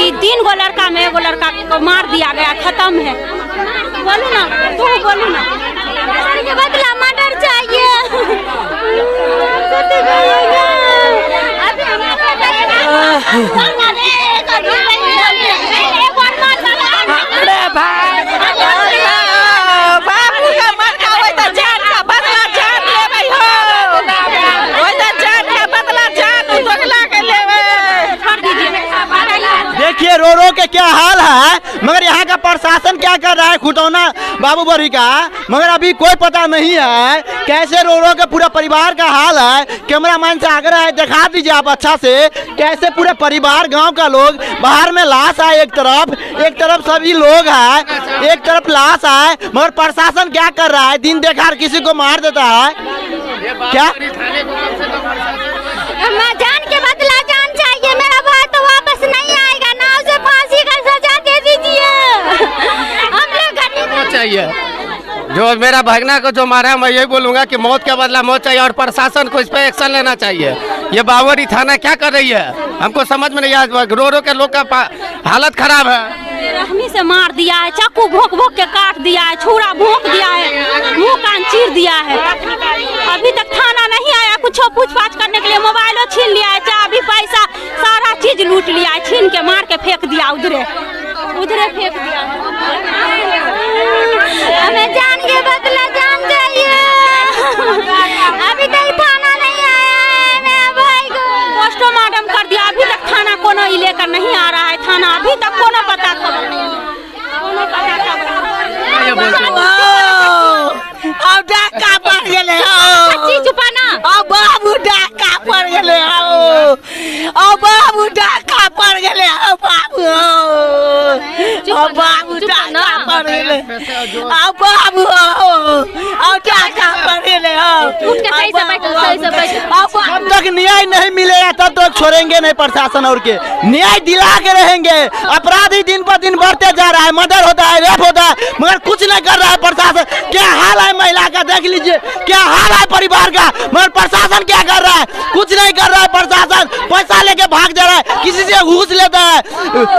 कि 3 गो लड़का में 1 लड़का को मार दिया गया, खत्म है। बोलू ना, तू बोलू ना। के बदला मर्डर चाहिए। देखिए रो रो के क्या हाल है, मगर यहाँ का प्रशासन क्या कर रहा है खुटौना बाबू बड़ी का, मगर अभी कोई पता नहीं है कैसे रो रो के पूरा परिवार का हाल है। कैमरामैन से आग्रह है दिखा दीजिए आप अच्छा से, कैसे पूरे परिवार गांव का लोग, बाहर में लाश है एक तरफ सभी लोग है, एक तरफ लाश है, मगर प्रशासन क्या कर रहा है, दिन देखा किसी को मार देता है क्या। मैं जान के बदला जान चाहिए, मेरा भाई तो वापस नहीं आएगा ना, उसे फांसी का सजा दे दीजिए। हम लोग गरीब चाहिए, जो मेरा भगना को जो मारा है मैं यही बोलूंगा कि मौत के बदला मौत चाहिए और प्रशासन को इस पर एक्शन लेना चाहिए। ये बावरी थाना क्या कर रही है हमको समझ में नहीं आया, रो रो के लोग का हालत खराब है। रहमी से मार दिया है, चाकू भोंक भोंक के काट दिया है, छुरा भोंक दिया है, मुंह कान चीर दिया है। अभी तक थाना नहीं आया, कुछ पूछताछ करने के लिए मोबाइलो छीन लिया है, चाबी पैसा सारा चीज लूट लिया है, छीन के मार के फेंक दिया, उधरे फेंक दिया। हमें जान के बदला जान चाहिए। अभी तक थाना नहीं आया है, मेरे भाई को पोस्टमार्टम कर दिया, अभी तक थाना कोनो ही लेकर नहीं आ रहा है, थाना अभी तक कोनो पता खबर नहीं, कोनो पता खबर। अब डाका पड़ गेले सच्ची चुपाना, अब बाबू डाका पड़ गेले, अब बाबू डाका पड़ गेले, अब बाबू डाका पड़ गेले, अब बाबू अब डाका पड़ गेले। उठ के सही से बैठो। जब तक न्याय नहीं मिलेगा तब तक छोड़ेंगे नहीं प्रशासन, और के न्याय दिला के रहेंगे। अपराधी दिन पर दिन बढ़ते जा रहा है, मर्डर होता है, रेप होता है, मगर कुछ नहीं कर रहा है प्रशासन। क्या हाल है महिला का देख लीजिए, क्या हाल है परिवार का, मगर प्रशासन क्या कर रहा है, कुछ नहीं कर रहा है प्रशासन। पैसा लेके भाग जा रहा है, किसी से घूस लेता है,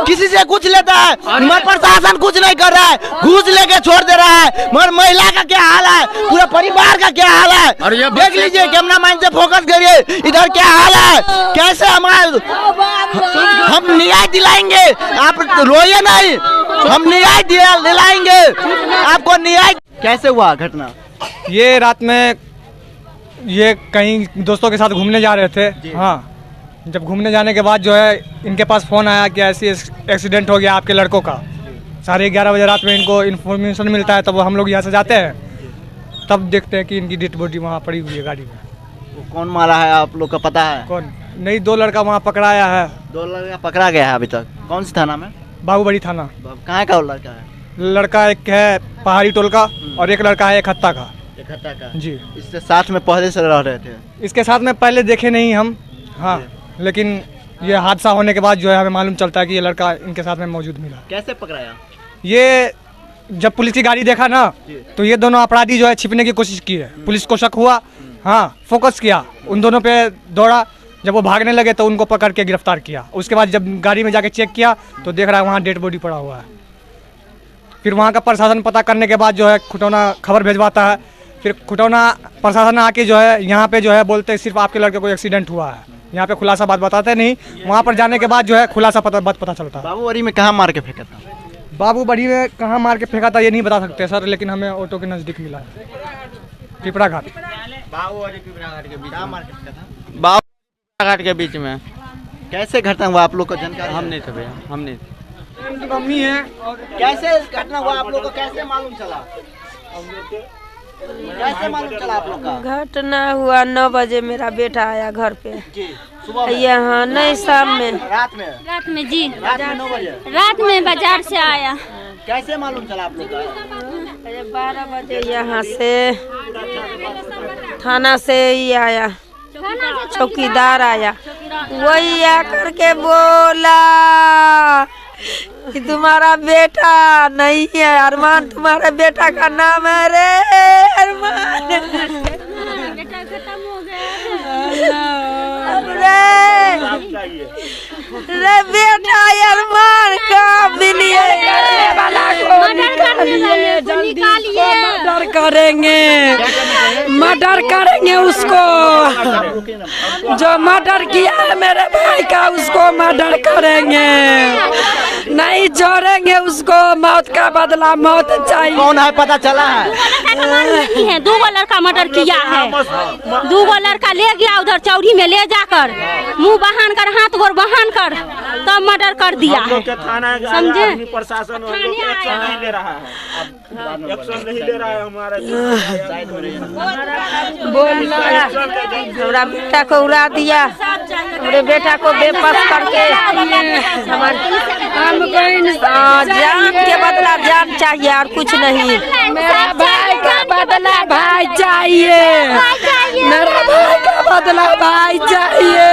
किसी से कुछ लेता है, मगर प्रशासन कुछ नहीं कर रहा है, घूस लेके छोड़ दे रहा है। मगर महिला का क्या हाल है, पूरे परिवार का क्या हाल है, देख लीजिए। कैमरामैन से फोकस करिए, इधर क्या हाल है, कैसे हम न्याय दिलाएंगे, आप रोइए नहीं, हम न्याय दिलाएंगे आपको। न्याय कैसे हुआ घटना? ये रात में ये कहीं दोस्तों के साथ घूमने जा रहे थे, हाँ, जब घूमने जाने के बाद जो है इनके पास फ़ोन आया कि ऐसी एक्सीडेंट हो गया आपके लड़कों का। 11:30 बजे रात में इनको इन्फॉर्मेशन मिलता है, तब हम लोग यहाँ से जाते हैं, तब देखते हैं कि इनकी डेड बॉडी वहाँ पड़ी हुई है गाड़ी में। वो कौन मारा है आप लोग का पता है? कौन नहीं, 2 लड़का वहाँ पकड़ाया है। 2 लड़का पकड़ा गया है अभी तक? कौन सी थाना में? बाबूबड़ी थाना। कहाँ का लड़का है? लड़का एक है पहाड़ी टोल का और एक लड़का है इकहत्ता का। इकहत्ता का जी। इससे साथ में पहले से रह रहे थे? इसके साथ में पहले देखे नहीं हम, हाँ, लेकिन ये हादसा होने के बाद जो है हमें मालूम चलता है कि ये लड़का इनके साथ में मौजूद मिला। कैसे पकड़ाया? ये जब पुलिस की गाड़ी देखा ना, तो ये दोनों अपराधी जो है छिपने की कोशिश की है, पुलिस को शक हुआ, हाँ, फोकस किया, उन दोनों पे दौड़ा, जब वो भागने लगे तो उनको पकड़ के गिरफ्तार किया। उसके बाद जब गाड़ी में जाके चेक किया तो देख रहा है वहाँ डेड बॉडी पड़ा हुआ है। फिर वहाँ का प्रशासन पता करने के बाद जो है खुटौना खबर भेजवाता है, फिर खुटौना प्रशासन आके जो है यहाँ पे जो है बोलते सिर्फ आपके लड़के को एक्सीडेंट हुआ है, यहाँ पे खुलासा बात बताते नहीं। वहाँ पर जाने के बाद जो है खुलासा बात पता चलता है। बाबूबड़ी में कहाँ मार के फेंका था? बाबूबड़ी में कहाँ मार के फेंका था ये नहीं बता सकते सर, लेकिन हमें ऑटो के नज़दीक मिला है, पिपरा घाट। बाबूबड़ी पिपरा घाट के बीच मार के फेंका था? बाबू घाट के बीच में। कैसे घटना हुआ आप लोग को जानकारी? हम नहीं थे भैया, हम नहीं थे। मम्मी है। कैसे घटना हुआ आप लोग को, कैसे मालूम चला? कैसे मालूम चला आप लोग का? घटना हुआ 9 बजे मेरा बेटा आया घर पे जी। सुबह यहाँ नहीं, शाम में, रात में जी, रात में 9 बजे रात में बाजार से आया। कैसे मालूम चला आप लोग का? 12 बजे यहाँ से थाना से ही आया, चौकीदार आया, वही आकर के बोला कि तुम्हारा बेटा नहीं है अरमान, तुम्हारे बेटा का नाम है रे अरमान। बेटा खत्म हो गया रे बेटा अरमान मारेंगे उसको, जो मर्डर किया है मेरे भाई का उसको मर्डर करेंगे, नहीं छोड़ेंगे उसको, मौत का बदला मौत चाहिए। कौन है पता चला है? नहीं है, 2 लड़का मर्डर किया है, 2 लड़का ले गया उधर चौरी में ले जाकर, मुंह बहान कर हाथ गोर बहान कर तब मर्डर कर दिया है, समझे? प्रशासन एक्शन नहीं ले रहा है, एक्शन नहीं ले रहा है हमारे हमारा बेटा को उड़ा दिया, हमारे बेटा को बेबस करके जान के बदला जान चाहिए और कुछ नहीं। मेरा भाई का बदला भाई चाहिए, मेरा भाई का बदला भाई चाहिए।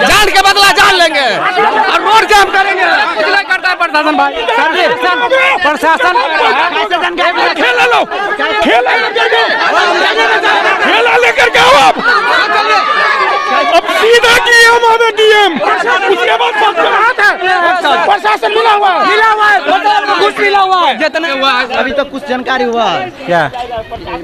जान के बदला जान लेंगे और रोड जाम करेंगे। करता है प्रशासन भाई, प्रशासन खेला लो, खेला लेकर के आओ आप। अब सीधा डीएम हमें डीएम, उसके बाद प्रशासन मिला हुआ है, कुछ मिला हुआ है जितने हुआ अभी तक कुछ जानकारी हुआ है? क्या?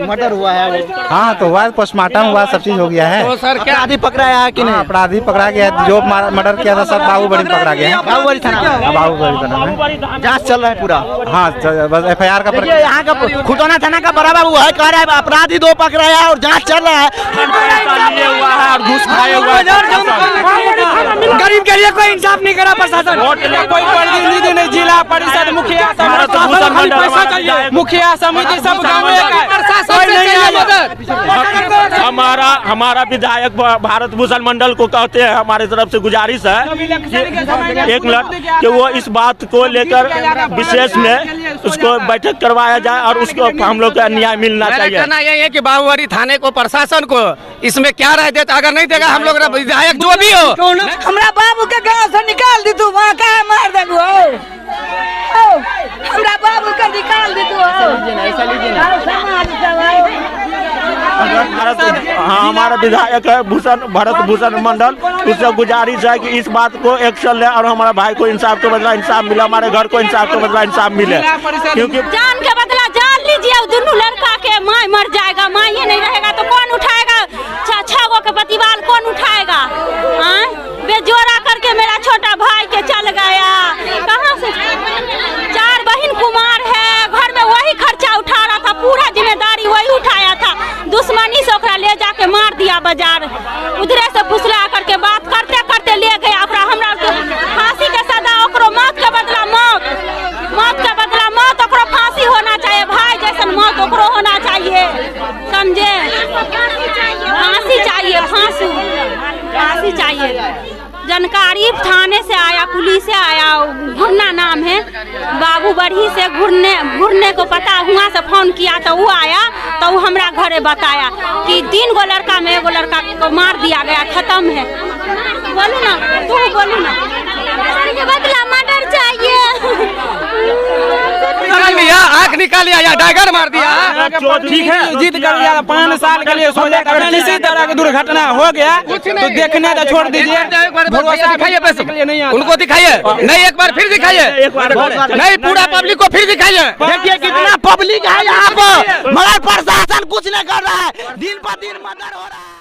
मर्डर हुआ है? हाँ तो हुआ, पोस्टमार्टम हुआ, सब चीज हो गया है। तो सर क्या अपराधी पकड़ाया है कि नहीं? अपराधी पकड़ा गया, जो मर्डर किया था सब बाबूबड़ी पकड़ा गया है। बाबूबड़ी थाना में बाबूबड़ी थाना में जांच चल रहा है पूरा। हाँ बस FIR का ये यहाँ का खुटौना थाना का बड़ा बाबू है, कह रहा है अपराधी 2 पकड़ाया है और जांच चल रहा है। गरीब के लिए कोई इंसाफ नहीं करा प्रशासन, कोई प्रतिनिधि नहीं, जिला परिषद मुखिया पैसा चाहिए, मुखिया समिति सब गाँव हमारा विधायक भारत भूषण मंडल को कहते हैं, हमारे तरफ से गुजारिश है कि 1 मिनट कि वो इस बात को लेकर विशेष में उसको बैठक करवाया जाए और उसको हम लोग का न्याय मिलना चाहिए। कहना यही है कि बाबूबड़ी थाने को, प्रशासन को इसमें क्या राय देता, अगर नहीं देगा हम लोग विधायक जो भी हो। हमरा बाबू के गांव से निकाल दी तू, वहाँ कहा मार देगू हो, हमरा बाबू के निकाल दी तू। हाँ, हमारा विधायक है भारत भूषण मंडल, उससे गुजारिश है कि इस बात को एक्शन ले और हमारे भाई को इंसाफ के बदला इंसाफ मिले, हमारे घर को इंसाफ के बदला इंसाफ मिले, क्योंकि जान के बदला जान लीजिए, दोनों लड़का के माँ मर जाएगा, माँ ये नहीं रहेगा तो कौन उठाएगा? 6 गो के प्रतिवाल कौन उठाएगा? बेजोरा करके मेरा छोटा भाई के चल गया, कहाँ से? 4 बहन कुमार है, घर में वही खर्चा उठा रहा था, पूरा जिम्मेदारी वही उठाया था, दुश्मनी से ओकरा ले जाके मार दिया बाजार, उधरे से फुसला करके बात करते करते ले गया, हमरा फांसी के सजा, ओकरो मौत के बदला मौत, मौत के बदला मौत, ओकरो फांसी होना चाहिए, भाई जैसन मौत ओकरो होना चाहिए, समझे? फांसी चाहिए, फांसी चाहिए। जानकारी थाने से आया, पुलिस से आया, घुरना नाम है, बाबूबड़ी से घुरने को पता हुआ से फोन किया तो वो आया, तो वो हमरा घरे बताया कि 3 गो लड़का में 1 लड़का को मार दिया गया, खत्म है। बोलू ना, तू बोलू ना, बदला मर्डर चाहिए। आँख निकाल लिया या डागर मार दिया, ठीक है, जीत कर लिया, 5 साल के लिए सोचा, अगर किसी तरह की दुर्घटना हो गया तो देखने का छोड़ दीजिए, दिखाइए, उनको दिखाइए, नहीं एक बार फिर दिखाइए, नहीं पूरा पब्लिक को फिर दिखाइए। देखिए कितना पब्लिक है यहाँ पर, मगर प्रशासन कुछ नहीं कर रहा है, दिन पर दिन मर्डर हो रहा है।